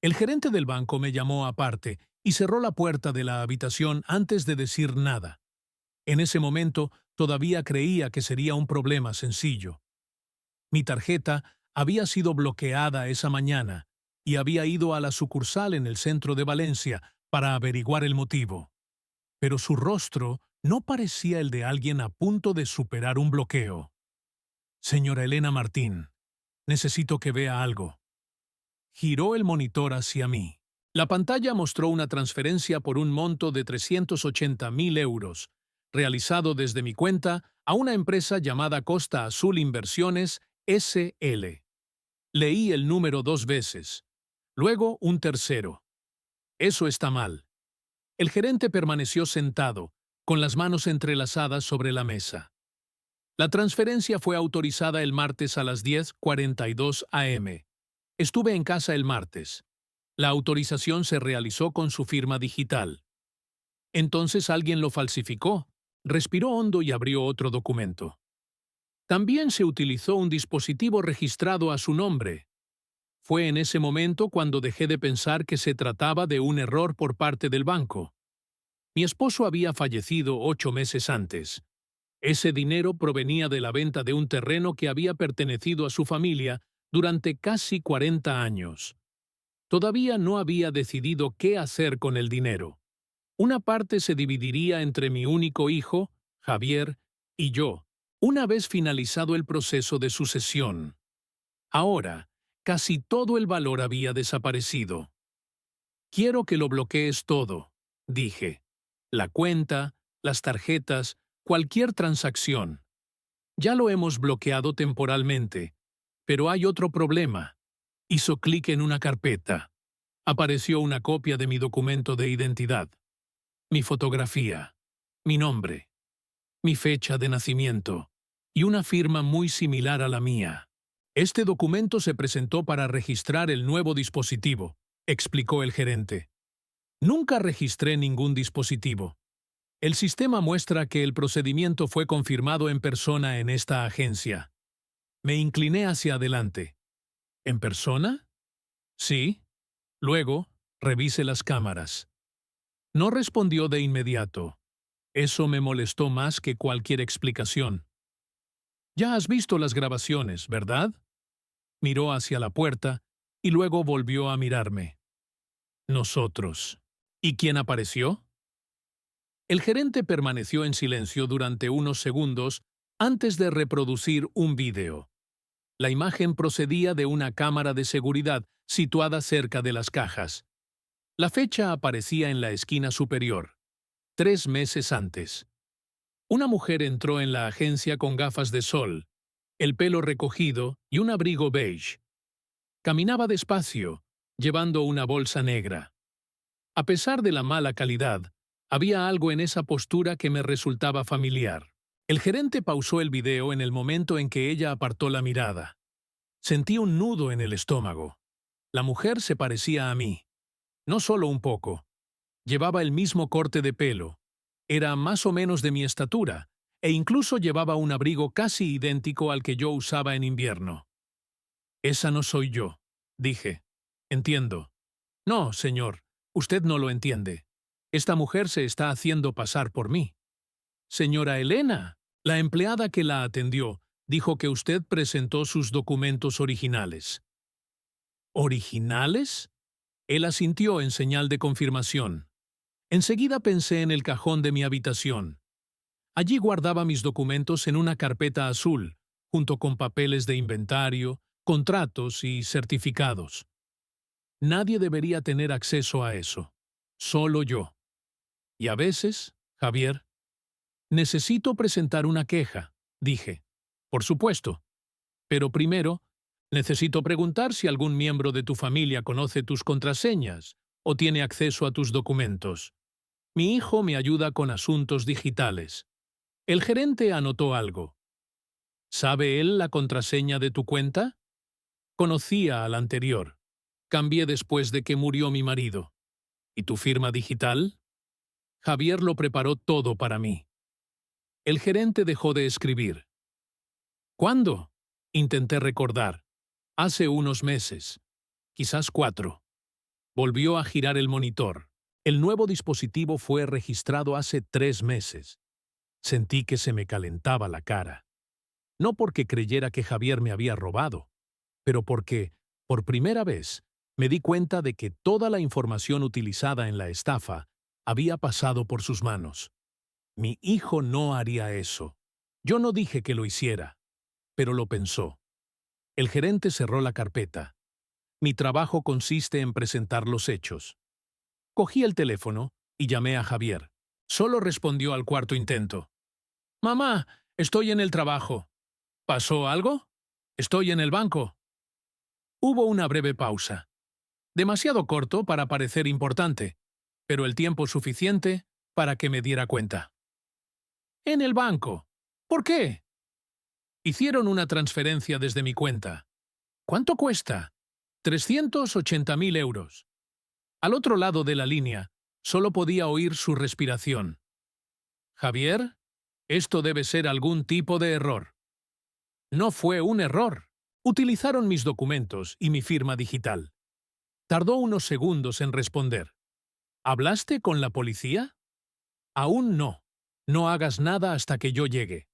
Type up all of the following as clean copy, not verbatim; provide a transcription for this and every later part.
El gerente del banco me llamó aparte y cerró la puerta de la habitación antes de decir nada. En ese momento todavía creía que sería un problema sencillo. Mi tarjeta había sido bloqueada esa mañana y había ido a la sucursal en el centro de Valencia para averiguar el motivo. Pero su rostro no parecía el de alguien a punto de superar un bloqueo. Señora Elena Martín, necesito que vea algo. Giró el monitor hacia mí. La pantalla mostró una transferencia por un monto de 380.000 euros, realizado desde mi cuenta a una empresa llamada Costa Azul Inversiones SL. Leí el número 2 veces. Luego un tercero. Eso está mal. El gerente permaneció sentado, con las manos entrelazadas sobre la mesa. La transferencia fue autorizada el martes a las 10:42 am. Estuve en casa el martes. La autorización se realizó con su firma digital. Entonces alguien lo falsificó. Respiró hondo y abrió otro documento. También se utilizó un dispositivo registrado a su nombre. Fue en ese momento cuando dejé de pensar que se trataba de un error por parte del banco. Mi esposo había fallecido 8 meses antes. Ese dinero provenía de la venta de un terreno que había pertenecido a su familia durante casi 40 años. Todavía no había decidido qué hacer con el dinero. Una parte se dividiría entre mi único hijo, Javier, y yo, una vez finalizado el proceso de sucesión. Ahora, casi todo el valor había desaparecido. Quiero que lo bloquees todo, dije. La cuenta, las tarjetas, cualquier transacción. Ya lo hemos bloqueado temporalmente, pero hay otro problema. Hizo clic en una carpeta. Apareció una copia de mi documento de identidad, mi fotografía, mi nombre, mi fecha de nacimiento y una firma muy similar a la mía. Este documento se presentó para registrar el nuevo dispositivo, explicó el gerente. Nunca registré ningún dispositivo. El sistema muestra que el procedimiento fue confirmado en persona en esta agencia. Me incliné hacia adelante. ¿En persona? Sí. Luego, revise las cámaras. No respondió de inmediato. Eso me molestó más que cualquier explicación. Ya has visto las grabaciones, ¿verdad? Miró hacia la puerta y luego volvió a mirarme. Nosotros. ¿Y quién apareció? El gerente permaneció en silencio durante unos segundos antes de reproducir un vídeo. La imagen procedía de una cámara de seguridad situada cerca de las cajas. La fecha aparecía en la esquina superior. 3 meses antes. Una mujer entró en la agencia con gafas de sol, el pelo recogido y un abrigo beige. Caminaba despacio, llevando una bolsa negra. A pesar de la mala calidad, había algo en esa postura que me resultaba familiar. El gerente pausó el video en el momento en que ella apartó la mirada. Sentí un nudo en el estómago. La mujer se parecía a mí. No solo un poco. Llevaba el mismo corte de pelo. Era más o menos de mi estatura, e incluso llevaba un abrigo casi idéntico al que yo usaba en invierno. Esa no soy yo, dije. Entiendo. No, señor, usted no lo entiende. Esta mujer se está haciendo pasar por mí. Señora Elena, la empleada que la atendió, dijo que usted presentó sus documentos originales. ¿Originales? Él asintió en señal de confirmación. Enseguida pensé en el cajón de mi habitación. Allí guardaba mis documentos en una carpeta azul, junto con papeles de inventario, contratos y certificados. Nadie debería tener acceso a eso. Solo yo. Y a veces, Javier, necesito presentar una queja, dije. Por supuesto. Pero primero, necesito preguntar si algún miembro de tu familia conoce tus contraseñas o tiene acceso a tus documentos. Mi hijo me ayuda con asuntos digitales. El gerente anotó algo. ¿Sabe él la contraseña de tu cuenta? Conocía a la anterior. Cambié después de que murió mi marido. ¿Y tu firma digital? Javier lo preparó todo para mí. El gerente dejó de escribir. ¿Cuándo? Intenté recordar. Hace unos meses. Quizás 4. Volvió a girar el monitor. El nuevo dispositivo fue registrado hace 3 meses. Sentí que se me calentaba la cara. No porque creyera que Javier me había robado, pero porque, por primera vez, me di cuenta de que toda la información utilizada en la estafa había pasado por sus manos. Mi hijo no haría eso. Yo no dije que lo hiciera, pero lo pensó. El gerente cerró la carpeta. Mi trabajo consiste en presentar los hechos. Cogí el teléfono y llamé a Javier. Solo respondió al cuarto intento. «Mamá, estoy en el trabajo». «¿Pasó algo?» «Estoy en el banco». Hubo una breve pausa. Demasiado corto para parecer importante, pero el tiempo suficiente para que me diera cuenta. «En el banco. ¿Por qué?» «Hicieron una transferencia desde mi cuenta». «¿Cuánto cuesta?» 380.000 euros. Al otro lado de la línea, solo podía oír su respiración. «Javier, esto debe ser algún tipo de error». No fue un error. Utilizaron mis documentos y mi firma digital. Tardó unos segundos en responder. ¿Hablaste con la policía? Aún no. No hagas nada hasta que yo llegue.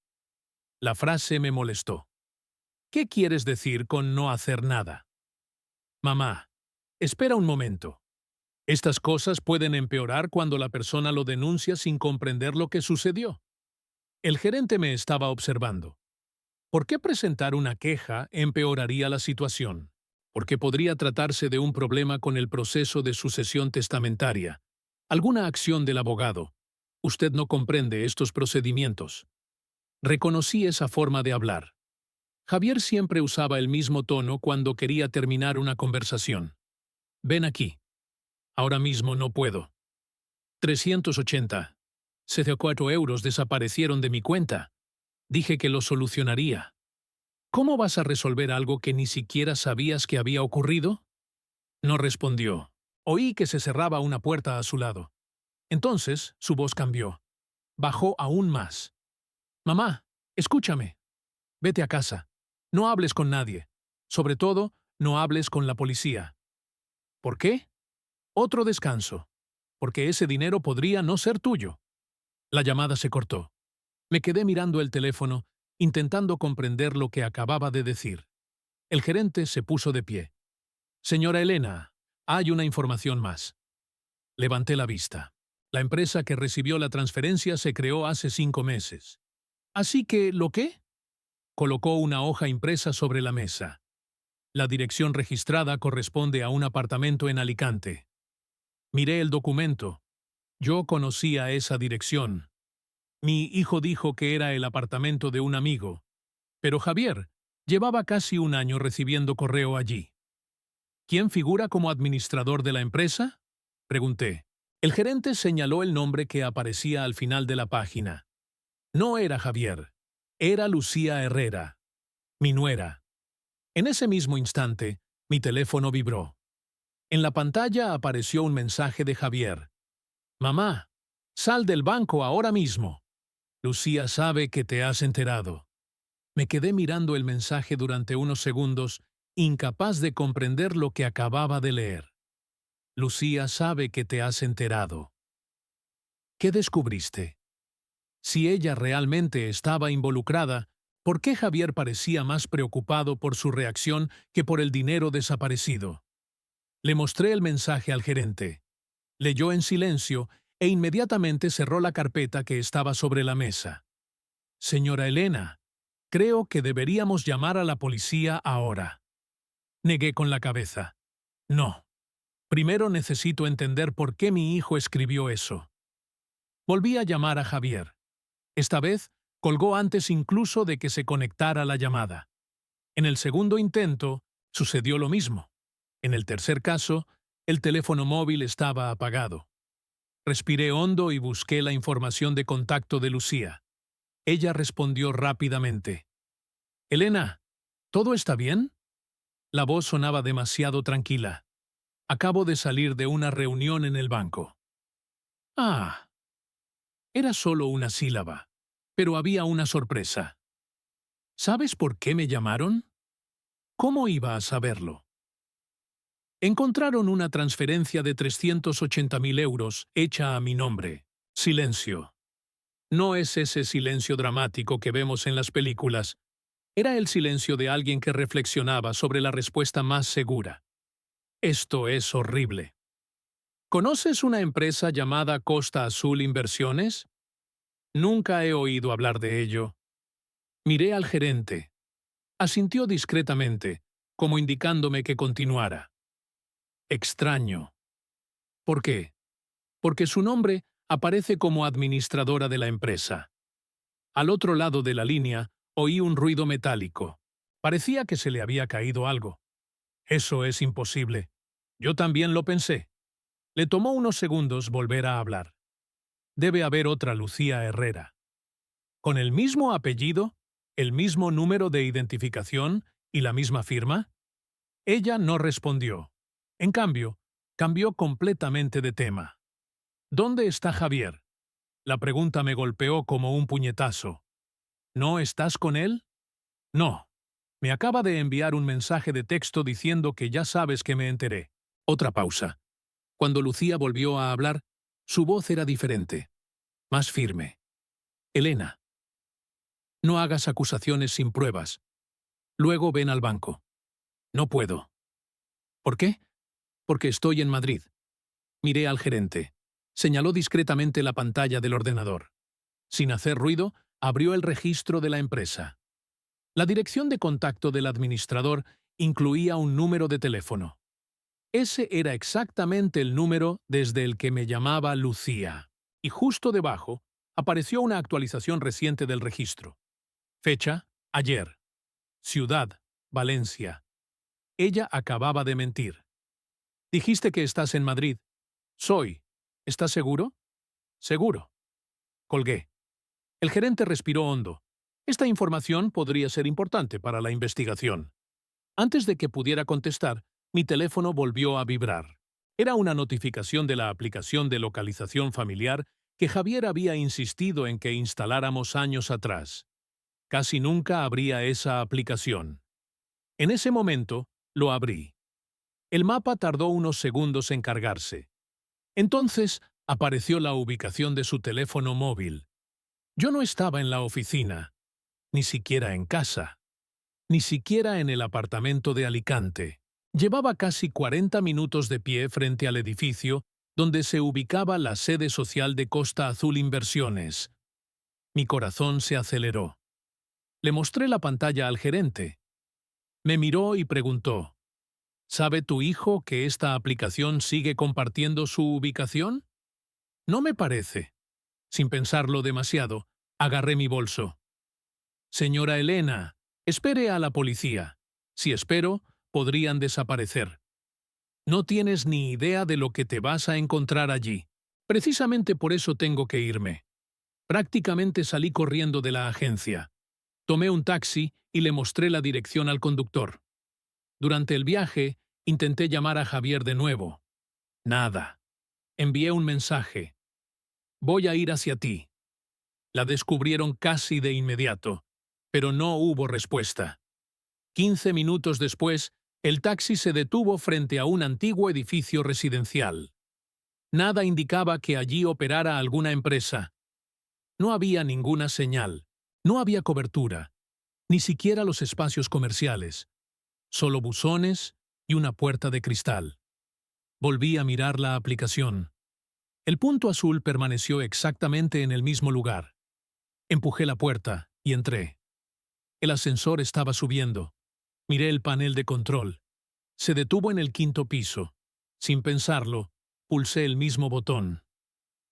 La frase me molestó. ¿Qué quieres decir con no hacer nada? Mamá, espera un momento. Estas cosas pueden empeorar cuando la persona lo denuncia sin comprender lo que sucedió. El gerente me estaba observando. ¿Por qué presentar una queja empeoraría la situación? Porque podría tratarse de un problema con el proceso de sucesión testamentaria. Alguna acción del abogado. Usted no comprende estos procedimientos. Reconocí esa forma de hablar. Javier siempre usaba el mismo tono cuando quería terminar una conversación. Ven aquí. Ahora mismo no puedo. 380. 74 euros desaparecieron de mi cuenta. Dije que lo solucionaría. ¿Cómo vas a resolver algo que ni siquiera sabías que había ocurrido? No respondió. Oí que se cerraba una puerta a su lado. Entonces su voz cambió. Bajó aún más. Mamá, escúchame. Vete a casa. No hables con nadie. Sobre todo, no hables con la policía. ¿Por qué? Otro descanso. Porque ese dinero podría no ser tuyo. La llamada se cortó. Me quedé mirando el teléfono, intentando comprender lo que acababa de decir. El gerente se puso de pie. Señora Elena, hay una información más. Levanté la vista. La empresa que recibió la transferencia se creó hace 5 meses. Así que, ¿lo qué? Colocó una hoja impresa sobre la mesa. La dirección registrada corresponde a un apartamento en Alicante. Miré el documento. Yo conocía esa dirección. Mi hijo dijo que era el apartamento de un amigo, pero Javier llevaba casi un año recibiendo correo allí. ¿Quién figura como administrador de la empresa? Pregunté. El gerente señaló el nombre que aparecía al final de la página. No era Javier, era Lucía Herrera, mi nuera. En ese mismo instante, mi teléfono vibró. En la pantalla apareció un mensaje de Javier. Mamá, sal del banco ahora mismo. Lucía sabe que te has enterado. Me quedé mirando el mensaje durante unos segundos, incapaz de comprender lo que acababa de leer. Lucía sabe que te has enterado. ¿Qué descubriste? Si ella realmente estaba involucrada, ¿por qué Javier parecía más preocupado por su reacción que por el dinero desaparecido? Le mostré el mensaje al gerente. Leyó en silencio e inmediatamente cerró la carpeta que estaba sobre la mesa. Señora Elena, creo que deberíamos llamar a la policía ahora. Negué con la cabeza. No. Primero necesito entender por qué mi hijo escribió eso. Volví a llamar a Javier. Esta vez colgó antes incluso de que se conectara la llamada. En el segundo intento, sucedió lo mismo. En el tercer caso, el teléfono móvil estaba apagado. Respiré hondo y busqué la información de contacto de Lucía. Ella respondió rápidamente. Elena, ¿todo está bien? La voz sonaba demasiado tranquila. Acabo de salir de una reunión en el banco. Ah. Era solo una sílaba, pero había una sorpresa. ¿Sabes por qué me llamaron? ¿Cómo iba a saberlo? Encontraron una transferencia de 380.000 euros hecha a mi nombre. Silencio. No es ese silencio dramático que vemos en las películas. Era el silencio de alguien que reflexionaba sobre la respuesta más segura. Esto es horrible. ¿Conoces una empresa llamada Costa Azul Inversiones? Nunca he oído hablar de ello. Miré al gerente. Asintió discretamente, como indicándome que continuara. Extraño. ¿Por qué? Porque su nombre aparece como administradora de la empresa. Al otro lado de la línea, oí un ruido metálico. Parecía que se le había caído algo. Eso es imposible. Yo también lo pensé. Le tomó unos segundos volver a hablar. Debe haber otra Lucía Herrera. ¿Con el mismo apellido, el mismo número de identificación y la misma firma? Ella no respondió. En cambio, cambió completamente de tema. ¿Dónde está Javier? La pregunta me golpeó como un puñetazo. ¿No estás con él? No. Me acaba de enviar un mensaje de texto diciendo que ya sabes que me enteré. Otra pausa. Cuando Lucía volvió a hablar, su voz era diferente, más firme. Elena, no hagas acusaciones sin pruebas. Luego ven al banco. No puedo. ¿Por qué? Porque estoy en Madrid. Miré al gerente. Señaló discretamente la pantalla del ordenador. Sin hacer ruido, abrió el registro de la empresa. La dirección de contacto del administrador incluía un número de teléfono. Ese era exactamente el número desde el que me llamaba Lucía. Y justo debajo apareció una actualización reciente del registro. Fecha, ayer. Ciudad, Valencia. Ella acababa de mentir. Dijiste que estás en Madrid. Soy. ¿Estás seguro? Seguro. Colgué. El gerente respiró hondo. Esta información podría ser importante para la investigación. Antes de que pudiera contestar, mi teléfono volvió a vibrar. Era una notificación de la aplicación de localización familiar que Javier había insistido en que instaláramos años atrás. Casi nunca abría esa aplicación. En ese momento, lo abrí. El mapa tardó unos segundos en cargarse. Entonces, apareció la ubicación de su teléfono móvil. Yo no estaba en la oficina, ni siquiera en casa, ni siquiera en el apartamento de Alicante. Llevaba casi 40 minutos de pie frente al edificio donde se ubicaba la sede social de Costa Azul Inversiones. Mi corazón se aceleró. Le mostré la pantalla al gerente. Me miró y preguntó, ¿sabe tu hijo que esta aplicación sigue compartiendo su ubicación? No me parece. Sin pensarlo demasiado, agarré mi bolso. Señora Elena, espere a la policía. Si espero, podrían desaparecer. No tienes ni idea de lo que te vas a encontrar allí. Precisamente por eso tengo que irme. Prácticamente salí corriendo de la agencia. Tomé un taxi y le mostré la dirección al conductor. Durante el viaje, intenté llamar a Javier de nuevo. Nada. Envié un mensaje. Voy a ir hacia ti. La descubrieron casi de inmediato, pero no hubo respuesta. 15 minutos después, el taxi se detuvo frente a un antiguo edificio residencial. Nada indicaba que allí operara alguna empresa. No había ninguna señal, no había cobertura, ni siquiera los espacios comerciales. Solo buzones y una puerta de cristal. Volví a mirar la aplicación. El punto azul permaneció exactamente en el mismo lugar. Empujé la puerta y entré. El ascensor estaba subiendo. Miré el panel de control. Se detuvo en el 5.º piso. Sin pensarlo, pulsé el mismo botón.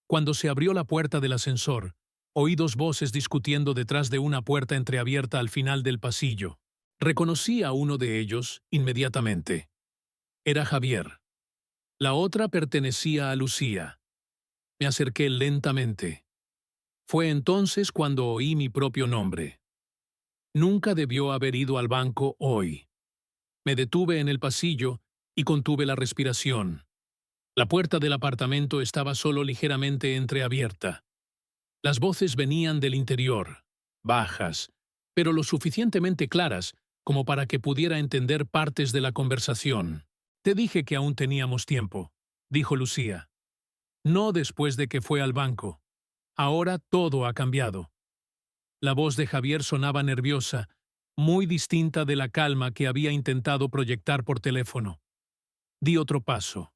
Cuando se abrió la puerta del ascensor, oí dos voces discutiendo detrás de una puerta entreabierta al final del pasillo. Reconocí a uno de ellos inmediatamente. Era Javier. La otra pertenecía a Lucía. Me acerqué lentamente. Fue entonces cuando oí mi propio nombre. Nunca debió haber ido al banco hoy. Me detuve en el pasillo y contuve la respiración. La puerta del apartamento estaba solo ligeramente entreabierta. Las voces venían del interior, bajas, pero lo suficientemente claras como para que pudiera entender partes de la conversación. Te dije que aún teníamos tiempo, dijo Lucía. No después de que fue al banco. Ahora todo ha cambiado. La voz de Javier sonaba nerviosa, muy distinta de la calma que había intentado proyectar por teléfono. Di otro paso.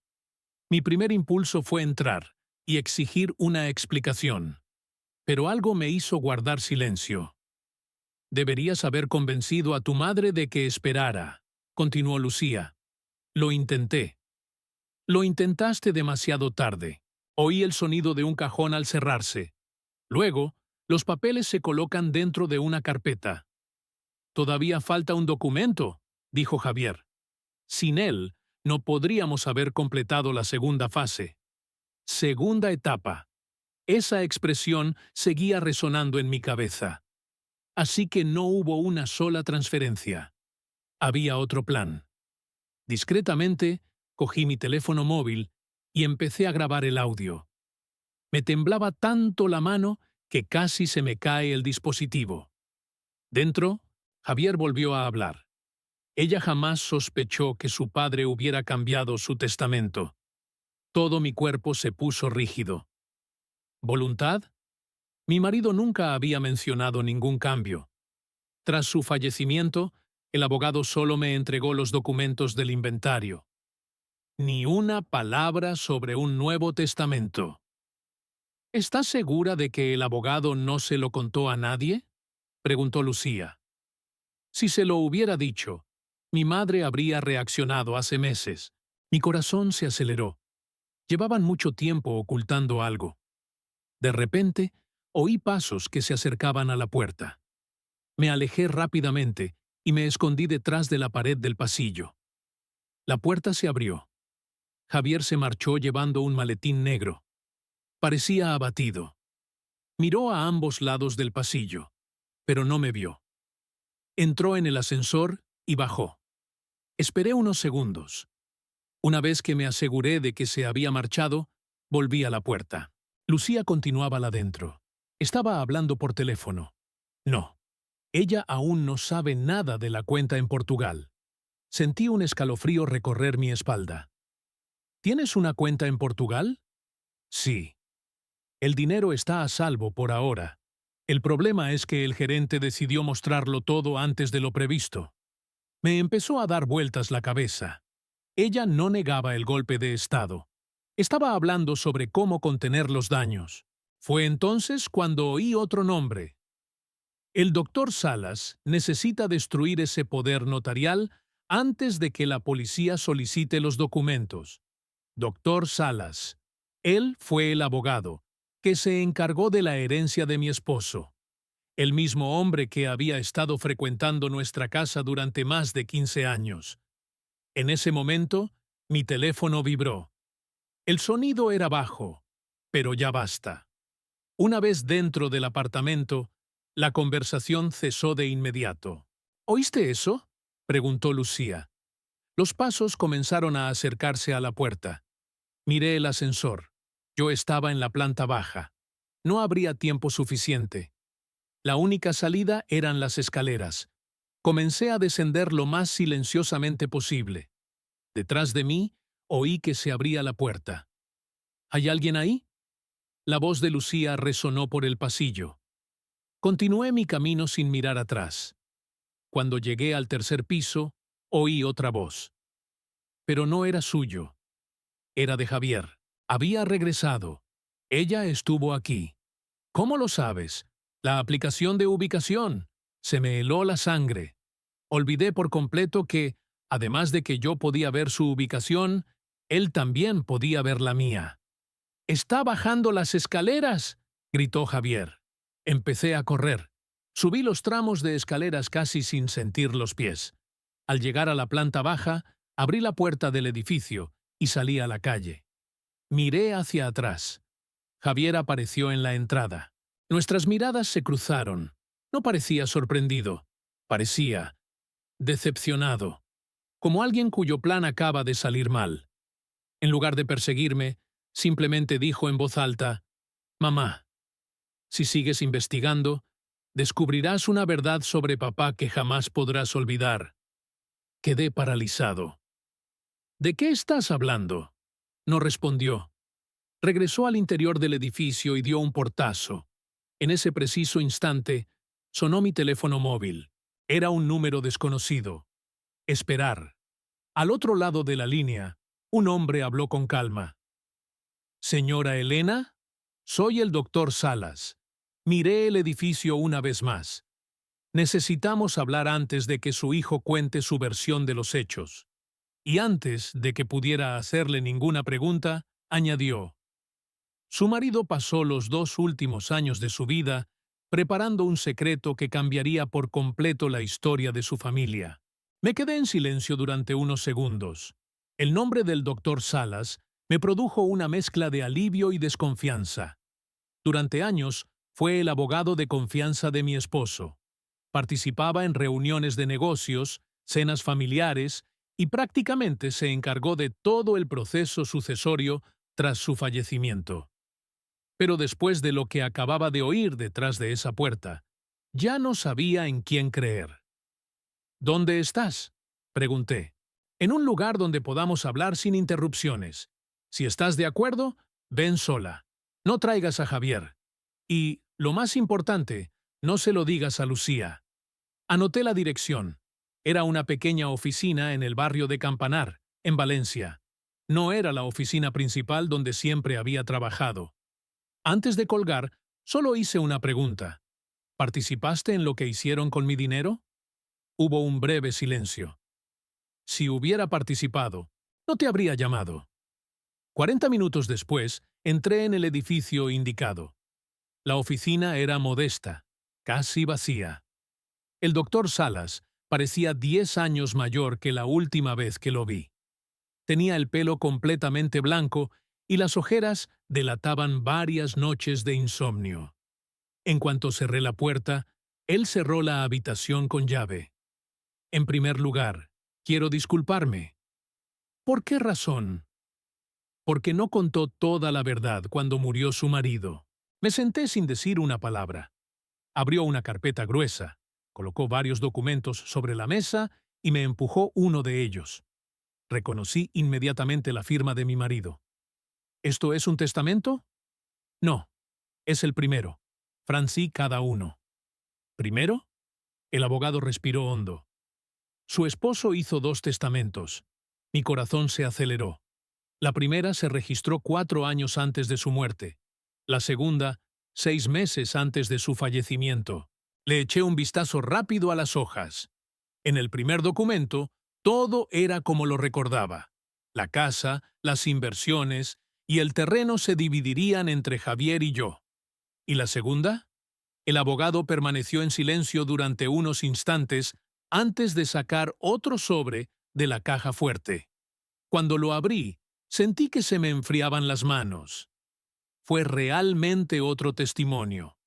Mi primer impulso fue entrar y exigir una explicación. Pero algo me hizo guardar silencio. Deberías haber convencido a tu madre de que esperara, continuó Lucía. Lo intenté. Lo intentaste demasiado tarde. Oí el sonido de un cajón al cerrarse. Luego, los papeles se colocan dentro de una carpeta. Todavía falta un documento, dijo Javier. Sin él, no podríamos haber completado la segunda fase. Segunda etapa. Esa expresión seguía resonando en mi cabeza. Así que no hubo una sola transferencia. Había otro plan. Discretamente, cogí mi teléfono móvil y empecé a grabar el audio. Me temblaba tanto la mano que casi se me cae el dispositivo. Dentro, Javier volvió a hablar. Ella jamás sospechó que su padre hubiera cambiado su testamento. Todo mi cuerpo se puso rígido. ¿Voluntad? Mi marido nunca había mencionado ningún cambio. Tras su fallecimiento, el abogado solo me entregó los documentos del inventario. Ni una palabra sobre un nuevo testamento. ¿Estás segura de que el abogado no se lo contó a nadie? Preguntó Lucía. Si se lo hubiera dicho, mi madre habría reaccionado hace meses. Mi corazón se aceleró. Llevaban mucho tiempo ocultando algo. De repente, oí pasos que se acercaban a la puerta. Me alejé rápidamente y me escondí detrás de la pared del pasillo. La puerta se abrió. Javier se marchó llevando un maletín negro. Parecía abatido. Miró a ambos lados del pasillo, pero no me vio. Entró en el ascensor y bajó. Esperé unos segundos. Una vez que me aseguré de que se había marchado, volví a la puerta. Lucía continuaba lá dentro. Estaba hablando por teléfono. No. Ella aún no sabe nada de la cuenta en Portugal. Sentí un escalofrío recorrer mi espalda. ¿Tienes una cuenta en Portugal? Sí. El dinero está a salvo por ahora. El problema es que el gerente decidió mostrarlo todo antes de lo previsto. Me empezó a dar vueltas la cabeza. Ella no negaba el golpe de estado. Estaba hablando sobre cómo contener los daños. Fue entonces cuando oí otro nombre. El doctor Salas necesita destruir ese poder notarial antes de que la policía solicite los documentos. Doctor Salas. Él fue el abogado que se encargó de la herencia de mi esposo. El mismo hombre que había estado frecuentando nuestra casa durante más de 15 años. En ese momento, mi teléfono vibró. El sonido era bajo, pero ya basta. Una vez dentro del apartamento, la conversación cesó de inmediato. ¿Oíste eso?, preguntó Lucía. Los pasos comenzaron a acercarse a la puerta. Miré el ascensor. Yo estaba en la planta baja. No habría tiempo suficiente. La única salida eran las escaleras. Comencé a descender lo más silenciosamente posible. Detrás de mí, oí que se abría la puerta. ¿Hay alguien ahí? La voz de Lucía resonó por el pasillo. Continué mi camino sin mirar atrás. Cuando llegué al tercer piso, oí otra voz. Pero no era suyo. Era de Javier. Había regresado. Ella estuvo aquí. ¿Cómo lo sabes? La aplicación de ubicación. Se me heló la sangre. Olvidé por completo que, además de que yo podía ver su ubicación, él también podía ver la mía. «¡Está bajando las escaleras!», gritó Javier. Empecé a correr. Subí los tramos de escaleras casi sin sentir los pies. Al llegar a la planta baja, abrí la puerta del edificio y salí a la calle. Miré hacia atrás. Javier apareció en la entrada. Nuestras miradas se cruzaron. No parecía sorprendido. Parecía decepcionado, como alguien cuyo plan acaba de salir mal. En lugar de perseguirme, simplemente dijo en voz alta: «Mamá, si sigues investigando, descubrirás una verdad sobre papá que jamás podrás olvidar». Quedé paralizado. ¿De qué estás hablando? No respondió. Regresó al interior del edificio y dio un portazo. En ese preciso instante, sonó mi teléfono móvil. Era un número desconocido. Esperar. Al otro lado de la línea, un hombre habló con calma. Señora Elena, soy el doctor Salas. Miré el edificio una vez más. Necesitamos hablar antes de que su hijo cuente su versión de los hechos. Y antes de que pudiera hacerle ninguna pregunta, añadió. Su marido pasó los 2 últimos años de su vida preparando un secreto que cambiaría por completo la historia de su familia. Me quedé en silencio durante unos segundos. El nombre del doctor Salas me produjo una mezcla de alivio y desconfianza. Durante años fue el abogado de confianza de mi esposo. Participaba en reuniones de negocios, cenas familiares y prácticamente se encargó de todo el proceso sucesorio tras su fallecimiento. Pero después de lo que acababa de oír detrás de esa puerta, ya no sabía en quién creer. ¿Dónde estás?, pregunté. En un lugar donde podamos hablar sin interrupciones. Si estás de acuerdo, ven sola. No traigas a Javier. Y, lo más importante, no se lo digas a Lucía. Anoté la dirección. Era una pequeña oficina en el barrio de Campanar, en Valencia. No era la oficina principal donde siempre había trabajado. Antes de colgar, solo hice una pregunta. ¿Participaste en lo que hicieron con mi dinero? Hubo un breve silencio. Si hubiera participado, no te habría llamado. 40 minutos después, entré en el edificio indicado. La oficina era modesta, casi vacía. El doctor Salas parecía 10 años mayor que la última vez que lo vi. Tenía el pelo completamente blanco y las ojeras delataban varias noches de insomnio. En cuanto cerré la puerta, él cerró la habitación con llave. En primer lugar, quiero disculparme. ¿Por qué razón? Porque no contó toda la verdad cuando murió su marido. Me senté sin decir una palabra. Abrió una carpeta gruesa, colocó varios documentos sobre la mesa y me empujó uno de ellos. Reconocí inmediatamente la firma de mi marido. ¿Esto es un testamento? No, es el primero. Francí cada uno. ¿Primero? El abogado respiró hondo. Su esposo hizo 2 testamentos. Mi corazón se aceleró. La primera se registró 4 años antes de su muerte. La segunda, 6 meses antes de su fallecimiento. Le eché un vistazo rápido a las hojas. En el primer documento, todo era como lo recordaba. La casa, las inversiones y el terreno se dividirían entre Javier y yo. ¿Y la segunda? El abogado permaneció en silencio durante unos instantes antes de sacar otro sobre de la caja fuerte. Cuando lo abrí, sentí que se me enfriaban las manos. Fue realmente otro testimonio,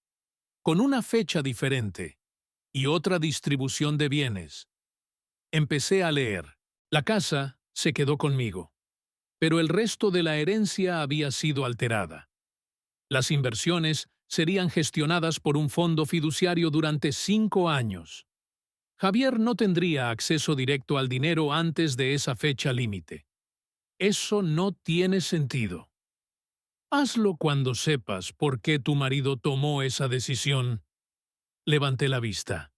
con una fecha diferente y otra distribución de bienes. Empecé a leer. La casa se quedó conmigo, pero el resto de la herencia había sido alterada. Las inversiones serían gestionadas por un fondo fiduciario durante 5 años. Javier no tendría acceso directo al dinero antes de esa fecha límite. Eso no tiene sentido. Hazlo cuando sepas por qué tu marido tomó esa decisión. Levanté la vista.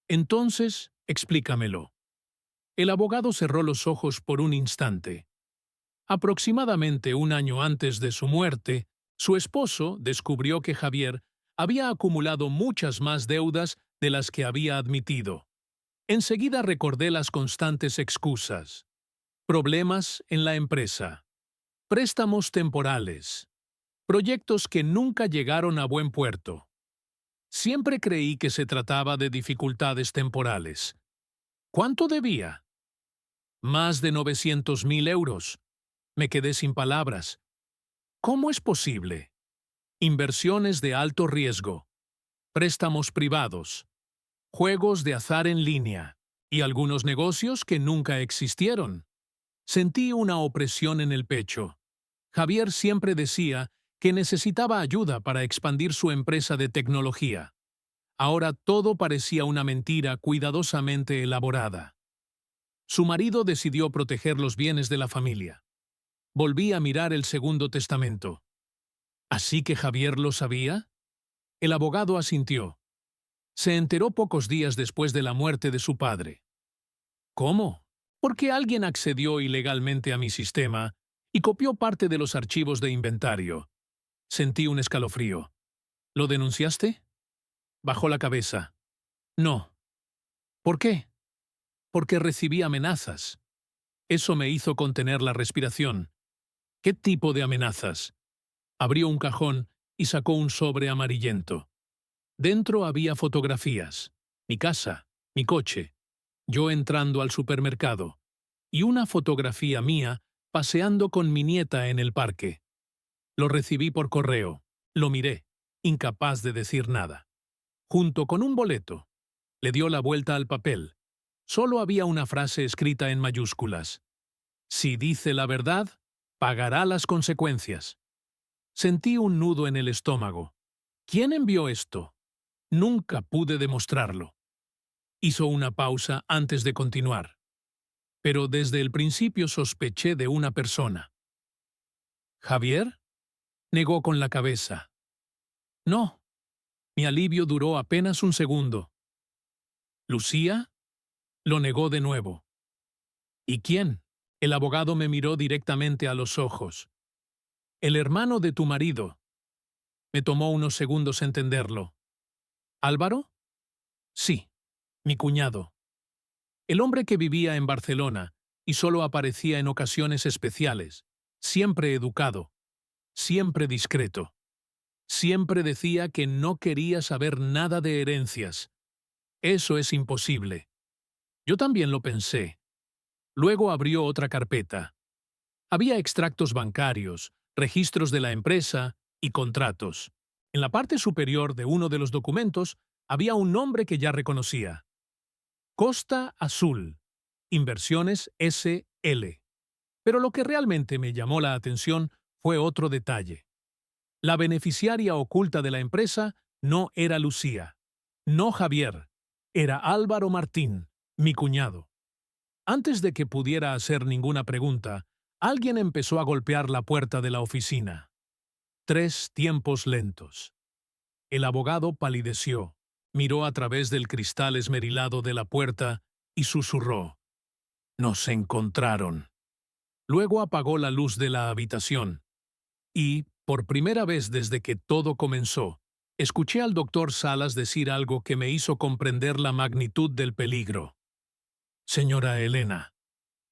Entonces, explícamelo. El abogado cerró los ojos por un instante. Aproximadamente un año antes de su muerte, su esposo descubrió que Javier había acumulado muchas más deudas de las que había admitido. Enseguida recordé las constantes excusas. Problemas en la empresa. Préstamos temporales. Proyectos que nunca llegaron a buen puerto. Siempre creí que se trataba de dificultades temporales. ¿Cuánto debía? Más de 900.000 euros. Me quedé sin palabras. ¿Cómo es posible? Inversiones de alto riesgo, préstamos privados, juegos de azar en línea y algunos negocios que nunca existieron. Sentí una opresión en el pecho. Javier siempre decía que necesitaba ayuda para expandir su empresa de tecnología. Ahora todo parecía una mentira cuidadosamente elaborada. Su marido decidió proteger los bienes de la familia. Volví a mirar el segundo testamento. ¿Así que Javier lo sabía? El abogado asintió. Se enteró pocos días después de la muerte de su padre. ¿Cómo? Porque alguien accedió ilegalmente a mi sistema y copió parte de los archivos de inventario. Sentí un escalofrío. ¿Lo denunciaste? Bajó la cabeza. No. ¿Por qué? Porque recibí amenazas. Eso me hizo contener la respiración. ¿Qué tipo de amenazas? Abrió un cajón y sacó un sobre amarillento. Dentro había fotografías, mi casa, mi coche, yo entrando al supermercado, y una fotografía mía paseando con mi nieta en el parque. Lo recibí por correo, lo miré, incapaz de decir nada. Junto con un boleto. Le dio la vuelta al papel. Solo había una frase escrita en mayúsculas. Si dice la verdad, pagará las consecuencias. Sentí un nudo en el estómago. ¿Quién envió esto? Nunca pude demostrarlo. Hizo una pausa antes de continuar. Pero desde el principio sospeché de una persona. ¿Javier? Negó con la cabeza. No. Mi alivio duró apenas un segundo. ¿Lucía? Lo negó de nuevo. ¿Y quién? El abogado me miró directamente a los ojos. El hermano de tu marido. Me tomó unos segundos entenderlo. ¿Álvaro? Sí, mi cuñado. El hombre que vivía en Barcelona y solo aparecía en ocasiones especiales, siempre educado, siempre discreto. Siempre decía que no quería saber nada de herencias. Eso es imposible. Yo también lo pensé. Luego abrió otra carpeta. Había extractos bancarios, registros de la empresa y contratos. En la parte superior de uno de los documentos había un nombre que ya reconocía. Costa Azul, Inversiones S.L. Pero lo que realmente me llamó la atención fue otro detalle. La beneficiaria oculta de la empresa no era Lucía, no Javier, era Álvaro Martín, mi cuñado. Antes de que pudiera hacer ninguna pregunta, alguien empezó a golpear la puerta de la oficina. 3 tiempos lentos. El abogado palideció, miró a través del cristal esmerilado de la puerta y susurró. Nos encontraron. Luego apagó la luz de la habitación. Y, por primera vez desde que todo comenzó, escuché al doctor Salas decir algo que me hizo comprender la magnitud del peligro. Señora Elena,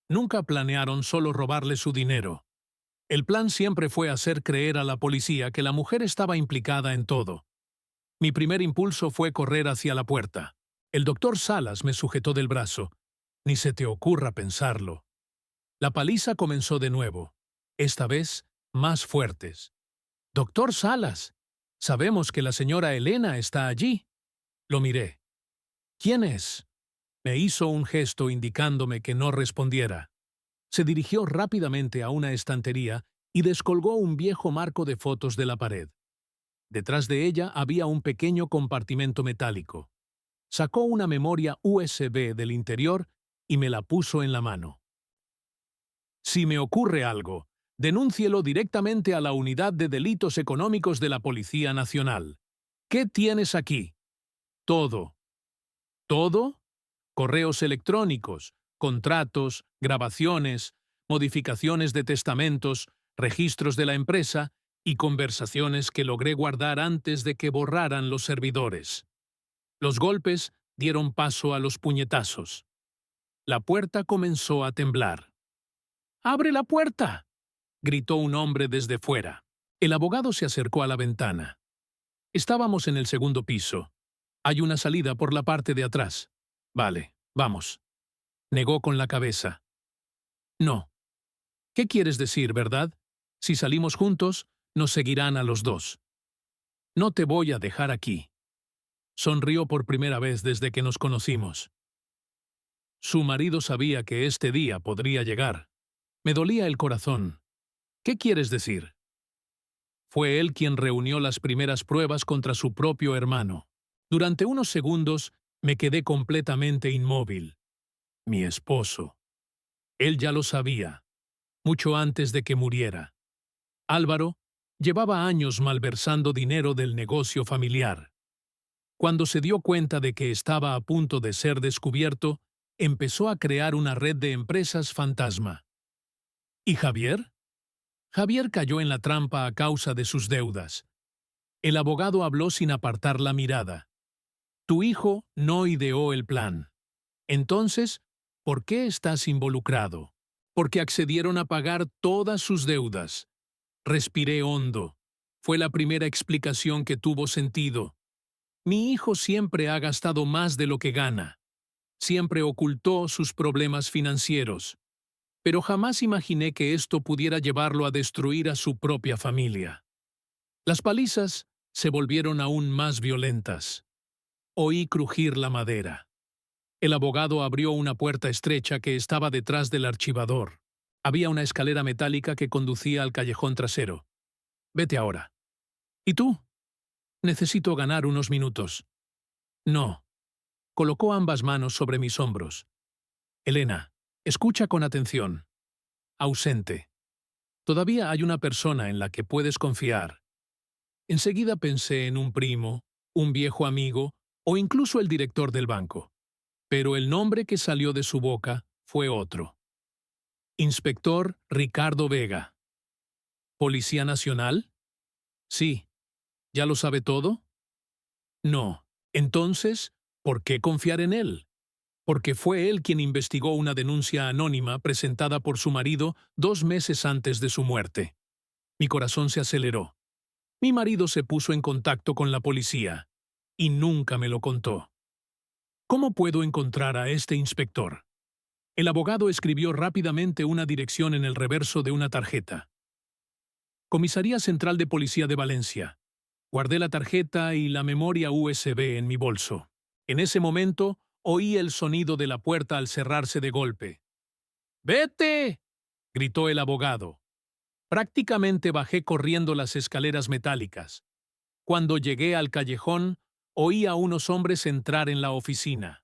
nunca planearon solo robarle su dinero. El plan siempre fue hacer creer a la policía que la mujer estaba implicada en todo. Mi primer impulso fue correr hacia la puerta. El doctor Salas me sujetó del brazo. Ni se te ocurra pensarlo. La paliza comenzó de nuevo, esta vez más fuertes. Doctor Salas, sabemos que la señora Elena está allí. Lo miré. ¿Quién es? Me hizo un gesto indicándome que no respondiera. Se dirigió rápidamente a una estantería y descolgó un viejo marco de fotos de la pared. Detrás de ella había un pequeño compartimento metálico. Sacó una memoria USB del interior y me la puso en la mano. Si me ocurre algo, denúncielo directamente a la Unidad de Delitos Económicos de la Policía Nacional. ¿Qué tienes aquí? Todo. ¿Todo? Correos electrónicos, contratos, grabaciones, modificaciones de testamentos, registros de la empresa y conversaciones que logré guardar antes de que borraran los servidores. Los golpes dieron paso a los puñetazos. La puerta comenzó a temblar. ¡Abre la puerta!, gritó un hombre desde fuera. El abogado se acercó a la ventana. Estábamos en el segundo piso. Hay una salida por la parte de atrás. Vale, vamos. Negó con la cabeza. No. ¿Qué quieres decir, verdad? Si salimos juntos, nos seguirán a los dos. No te voy a dejar aquí. Sonrió por primera vez desde que nos conocimos. Su marido sabía que este día podría llegar. Me dolía el corazón. ¿Qué quieres decir? Fue él quien reunió las primeras pruebas contra su propio hermano. Durante unos segundos me quedé completamente inmóvil. Mi esposo. Él ya lo sabía, mucho antes de que muriera. Álvaro llevaba años malversando dinero del negocio familiar. Cuando se dio cuenta de que estaba a punto de ser descubierto, empezó a crear una red de empresas fantasma. ¿Y Javier? Javier cayó en la trampa a causa de sus deudas. El abogado habló sin apartar la mirada. Tu hijo no ideó el plan. Entonces, ¿por qué estás involucrado? Porque accedieron a pagar todas sus deudas. Respiré hondo. Fue la primera explicación que tuvo sentido. Mi hijo siempre ha gastado más de lo que gana. Siempre ocultó sus problemas financieros. Pero jamás imaginé que esto pudiera llevarlo a destruir a su propia familia. Las palizas se volvieron aún más violentas. Oí crujir la madera. El abogado abrió una puerta estrecha que estaba detrás del archivador. Había una escalera metálica que conducía al callejón trasero. Vete ahora. ¿Y tú? Necesito ganar unos minutos. No. Colocó ambas manos sobre mis hombros. Elena, escucha con atención. Ausente. Todavía hay una persona en la que puedes confiar. Enseguida pensé en un primo, un viejo amigo o incluso el director del banco. Pero el nombre que salió de su boca fue otro. Inspector Ricardo Vega. ¿Policía Nacional? Sí. ¿Ya lo sabe todo? No. Entonces, ¿por qué confiar en él? Porque fue él quien investigó una denuncia anónima presentada por su marido 2 meses antes de su muerte. Mi corazón se aceleró. Mi marido se puso en contacto con la policía y nunca me lo contó. ¿Cómo puedo encontrar a este inspector? El abogado escribió rápidamente una dirección en el reverso de una tarjeta. Comisaría Central de Policía de Valencia. Guardé la tarjeta y la memoria USB en mi bolso. En ese momento, oí el sonido de la puerta al cerrarse de golpe. ¡Vete!, gritó el abogado. Prácticamente bajé corriendo las escaleras metálicas. Cuando llegué al callejón, oí a unos hombres entrar en la oficina.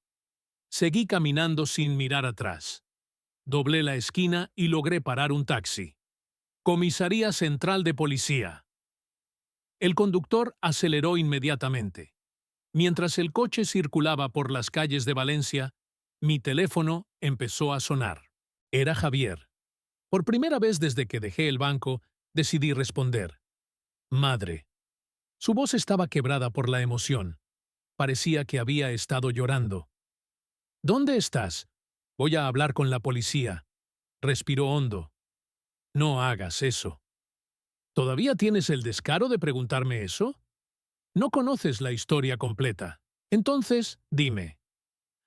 Seguí caminando sin mirar atrás. Doblé la esquina y logré parar un taxi. Comisaría Central de Policía. El conductor aceleró inmediatamente. Mientras el coche circulaba por las calles de Valencia, mi teléfono empezó a sonar. Era Javier. Por primera vez desde que dejé el banco, decidí responder. Madre. Su voz estaba quebrada por la emoción. Parecía que había estado llorando. ¿Dónde estás? Voy a hablar con la policía. Respiró hondo. No hagas eso. ¿Todavía tienes el descaro de preguntarme eso? No conoces la historia completa. Entonces, dime.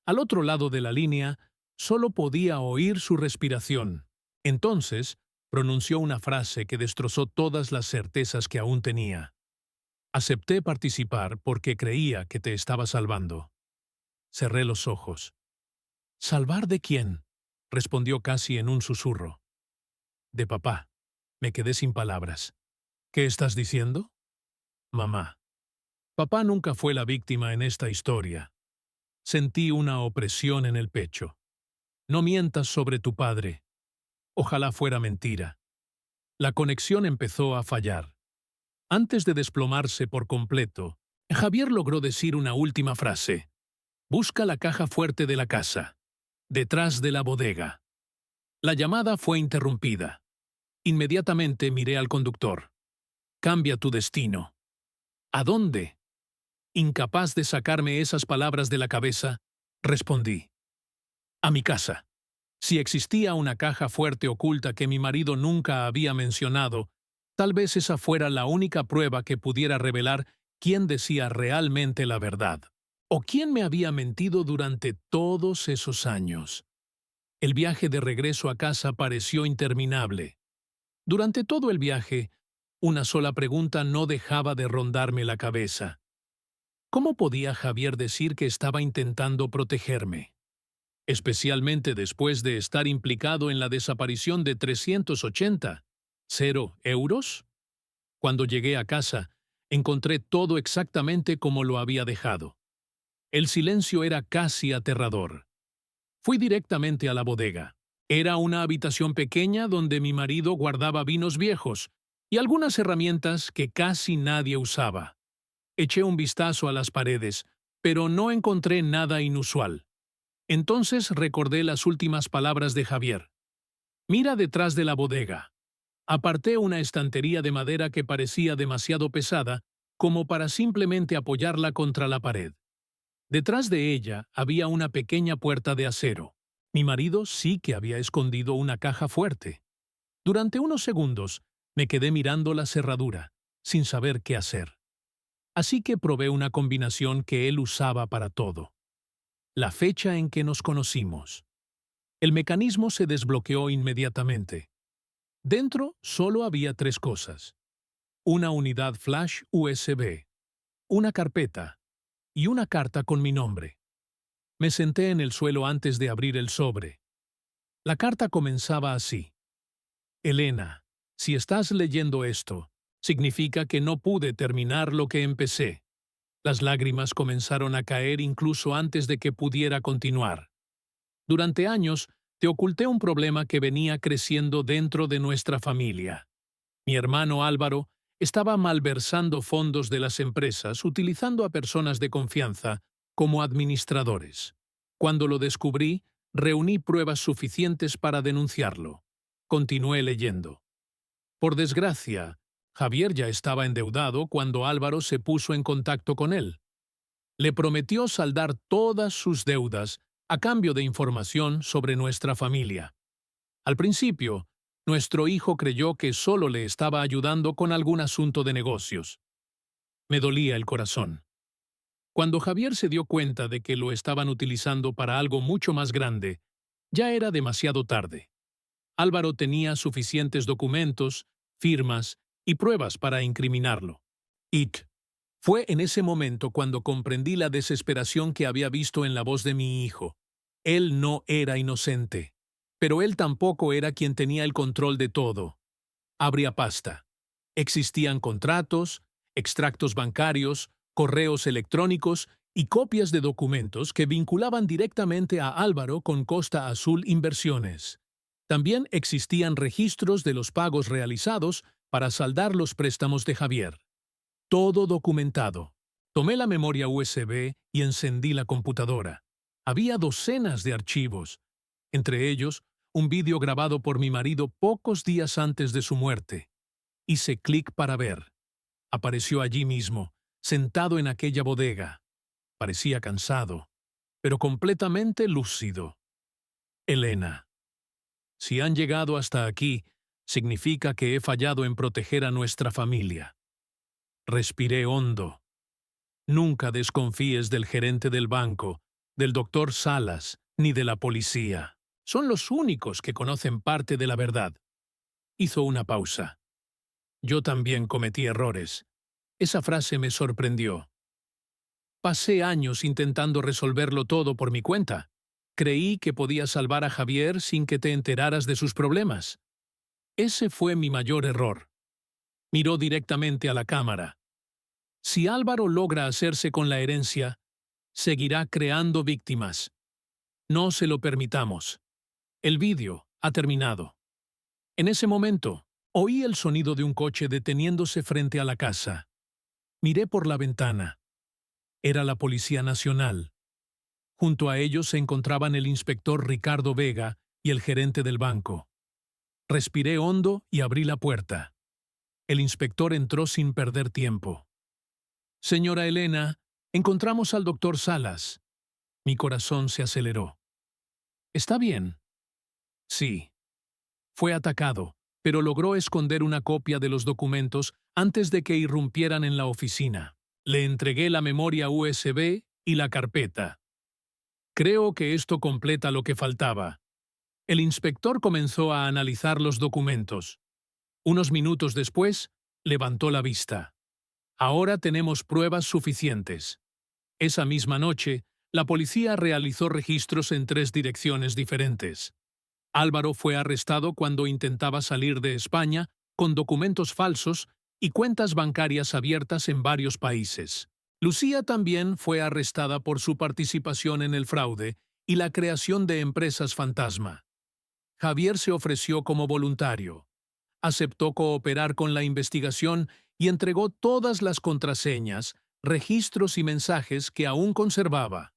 Al otro lado de la línea, solo podía oír su respiración. Entonces, pronunció una frase que destrozó todas las certezas que aún tenía. Acepté participar porque creía que te estaba salvando. Cerré los ojos. ¿Salvar de quién?, respondió casi en un susurro. De papá. Me quedé sin palabras. ¿Qué estás diciendo? Mamá. Papá nunca fue la víctima en esta historia. Sentí una opresión en el pecho. No mientas sobre tu padre. Ojalá fuera mentira. La conexión empezó a fallar. Antes de desplomarse por completo, Javier logró decir una última frase. Busca la caja fuerte de la casa, detrás de la bodega. La llamada fue interrumpida. Inmediatamente miré al conductor. Cambia tu destino. ¿A dónde? Incapaz de sacarme esas palabras de la cabeza, respondí. A mi casa. Si existía una caja fuerte oculta que mi marido nunca había mencionado, tal vez esa fuera la única prueba que pudiera revelar quién decía realmente la verdad, o quién me había mentido durante todos esos años. El viaje de regreso a casa pareció interminable. Durante todo el viaje, una sola pregunta no dejaba de rondarme la cabeza. ¿Cómo podía Javier decir que estaba intentando protegerme? Especialmente después de estar implicado en la desaparición de 380,000 euros. Cuando llegué a casa, encontré todo exactamente como lo había dejado. El silencio era casi aterrador. Fui directamente a la bodega. Era una habitación pequeña donde mi marido guardaba vinos viejos y algunas herramientas que casi nadie usaba. Eché un vistazo a las paredes, pero no encontré nada inusual. Entonces recordé las últimas palabras de Javier. Mira detrás de la bodega. Aparté una estantería de madera que parecía demasiado pesada como para simplemente apoyarla contra la pared. Detrás de ella había una pequeña puerta de acero. Mi marido sí que había escondido una caja fuerte. Durante unos segundos me quedé mirando la cerradura, sin saber qué hacer. Así que probé una combinación que él usaba para todo. La fecha en que nos conocimos. El mecanismo se desbloqueó inmediatamente. Dentro solo había 3 cosas: una unidad flash USB, una carpeta y una carta con mi nombre. Me senté en el suelo antes de abrir el sobre. La carta comenzaba así: Elena, si estás leyendo esto, significa que no pude terminar lo que empecé. Las lágrimas comenzaron a caer incluso antes de que pudiera continuar. Durante años, te oculté un problema que venía creciendo dentro de nuestra familia. Mi hermano Álvaro estaba malversando fondos de las empresas utilizando a personas de confianza como administradores. Cuando lo descubrí, reuní pruebas suficientes para denunciarlo. Continué leyendo. Por desgracia, Javier ya estaba endeudado cuando Álvaro se puso en contacto con él. Le prometió saldar todas sus deudas a cambio de información sobre nuestra familia. Al principio, nuestro hijo creyó que solo le estaba ayudando con algún asunto de negocios. Me dolía el corazón. Cuando Javier se dio cuenta de que lo estaban utilizando para algo mucho más grande, ya era demasiado tarde. Álvaro tenía suficientes documentos, firmas y pruebas para incriminarlo. Fue en ese momento cuando comprendí la desesperación que había visto en la voz de mi hijo. Él no era inocente, pero él tampoco era quien tenía el control de todo. Abría pasta. Existían contratos, extractos bancarios, correos electrónicos y copias de documentos que vinculaban directamente a Álvaro con Costa Azul Inversiones. También existían registros de los pagos realizados para saldar los préstamos de Javier. Todo documentado. Tomé la memoria USB y encendí la computadora. Había docenas de archivos, entre ellos un vídeo grabado por mi marido pocos días antes de su muerte. Hice clic para ver. Apareció allí mismo, sentado en aquella bodega. Parecía cansado, pero completamente lúcido. Elena. Si han llegado hasta aquí, significa que he fallado en proteger a nuestra familia. Respiré hondo. Nunca desconfíes del gerente del banco, del doctor Salas, ni de la policía. Son los únicos que conocen parte de la verdad. Hizo una pausa. Yo también cometí errores. Esa frase me sorprendió. Pasé años intentando resolverlo todo por mi cuenta. Creí que podía salvar a Javier sin que te enteraras de sus problemas. Ese fue mi mayor error. Miró directamente a la cámara. Si Álvaro logra hacerse con la herencia, seguirá creando víctimas. No se lo permitamos. El vídeo ha terminado. En ese momento, oí el sonido de un coche deteniéndose frente a la casa. Miré por la ventana. Era la Policía Nacional. Junto a ellos se encontraban el inspector Ricardo Vega y el gerente del banco. Respiré hondo y abrí la puerta. El inspector entró sin perder tiempo. Señora Elena, encontramos al doctor Salas. Mi corazón se aceleró. ¿Está bien? Sí. Fue atacado, pero logró esconder una copia de los documentos antes de que irrumpieran en la oficina. Le entregué la memoria USB y la carpeta. Creo que esto completa lo que faltaba. El inspector comenzó a analizar los documentos. Unos minutos después, levantó la vista. Ahora tenemos pruebas suficientes. Esa misma noche, la policía realizó registros en 3 direcciones diferentes. Álvaro fue arrestado cuando intentaba salir de España con documentos falsos y cuentas bancarias abiertas en varios países. Lucía también fue arrestada por su participación en el fraude y la creación de empresas fantasma. Javier se ofreció como voluntario. Aceptó cooperar con la investigación y entregó todas las contraseñas, registros y mensajes que aún conservaba.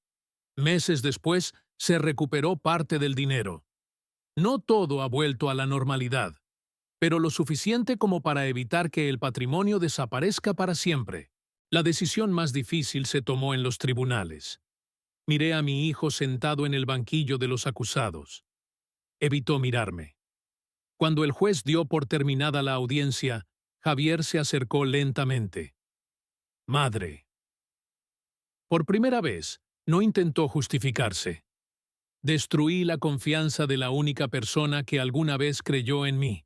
Meses después, se recuperó parte del dinero. No todo ha vuelto a la normalidad, pero lo suficiente como para evitar que el patrimonio desaparezca para siempre. La decisión más difícil se tomó en los tribunales. Miré a mi hijo sentado en el banquillo de los acusados. Evitó mirarme. Cuando el juez dio por terminada la audiencia, Javier se acercó lentamente. Madre. Por primera vez, no intentó justificarse. Destruí la confianza de la única persona que alguna vez creyó en mí.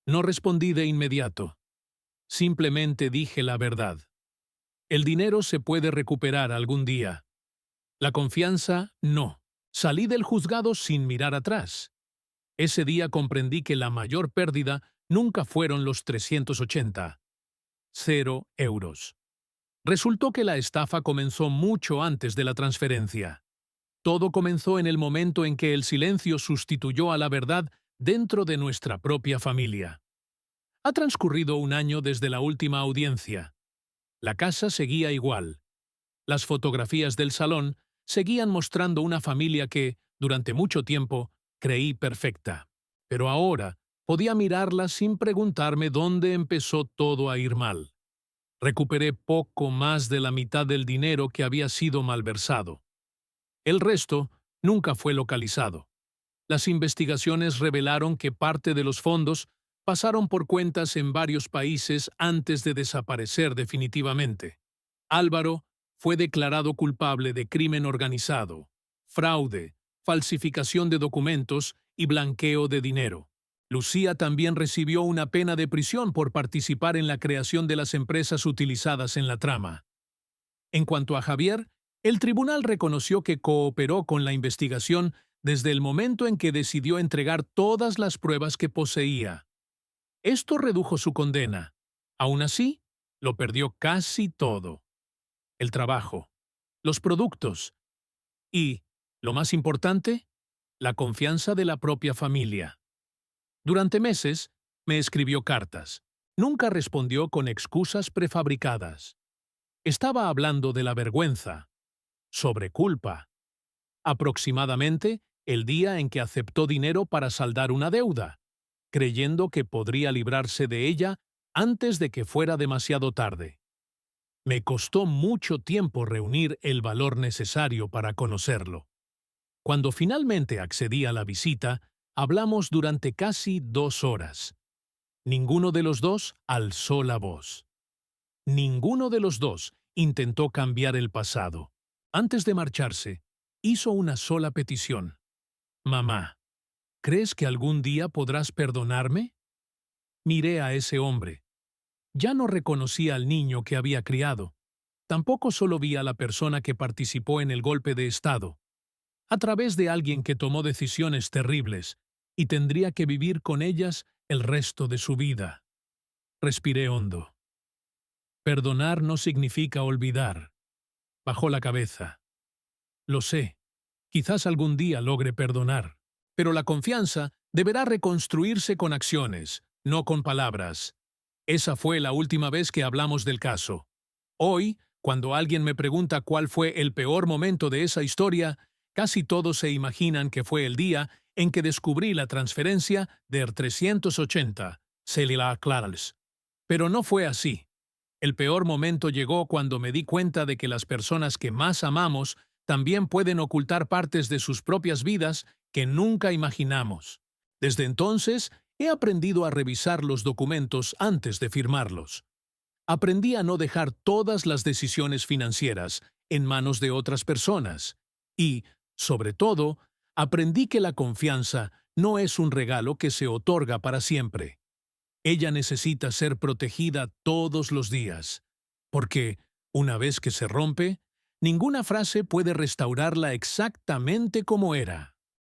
No respondí de inmediato. Simplemente dije la verdad. El dinero se puede recuperar algún día. La confianza, no. Salí del juzgado sin mirar atrás. Ese día comprendí que la mayor pérdida nunca fueron los 380. 0 euros. Resultó que la estafa comenzó mucho antes de la transferencia. Todo comenzó en el momento en que el silencio sustituyó a la verdad dentro de nuestra propia familia. Ha transcurrido un año desde la última audiencia. La casa seguía igual. Las fotografías del salón seguían mostrando una familia que, durante mucho tiempo, creí perfecta. Pero ahora podía mirarla sin preguntarme dónde empezó todo a ir mal. Recuperé poco más de la mitad del dinero que había sido malversado. El resto nunca fue localizado. Las investigaciones revelaron que parte de los fondos pasaron por cuentas en varios países antes de desaparecer definitivamente. Álvaro fue declarado culpable de crimen organizado, fraude, falsificación de documentos y blanqueo de dinero. Lucía también recibió una pena de prisión por participar en la creación de las empresas utilizadas en la trama. En cuanto a Javier, el tribunal reconoció que cooperó con la investigación desde el momento en que decidió entregar todas las pruebas que poseía. Esto redujo su condena. Aún así, lo perdió casi todo. El trabajo, los productos y, lo más importante, la confianza de la propia familia. Durante meses, me escribió cartas. Nunca respondió con excusas prefabricadas. Estaba hablando de la vergüenza, sobre culpa. Aproximadamente el día en que aceptó dinero para saldar una deuda, creyendo que podría librarse de ella antes de que fuera demasiado tarde. Me costó mucho tiempo reunir el valor necesario para conocerlo. Cuando finalmente accedí a la visita, hablamos durante casi 2 horas. Ninguno de los dos alzó la voz. Ninguno de los dos intentó cambiar el pasado. Antes de marcharse, hizo una sola petición. Mamá, ¿crees que algún día podrás perdonarme? Miré a ese hombre. Ya no reconocía al niño que había criado. Tampoco solo vi a la persona que participó en el golpe de Estado. A través de alguien que tomó decisiones terribles y tendría que vivir con ellas el resto de su vida. Respiré hondo. Perdonar no significa olvidar. Bajó la cabeza. Lo sé. Quizás algún día logre perdonar. Pero la confianza deberá reconstruirse con acciones, no con palabras. Esa fue la última vez que hablamos del caso. Hoy, cuando alguien me pregunta cuál fue el peor momento de esa historia, casi todos se imaginan que fue el día en que descubrí la transferencia de 380 Celila Clarals. Pero no fue así. El peor momento llegó cuando me di cuenta de que las personas que más amamos también pueden ocultar partes de sus propias vidas que nunca imaginamos. Desde entonces, he aprendido a revisar los documentos antes de firmarlos. Aprendí a no dejar todas las decisiones financieras en manos de otras personas. Y, sobre todo, aprendí que la confianza no es un regalo que se otorga para siempre. Ella necesita ser protegida todos los días, porque, una vez que se rompe, ninguna frase puede restaurarla exactamente como era.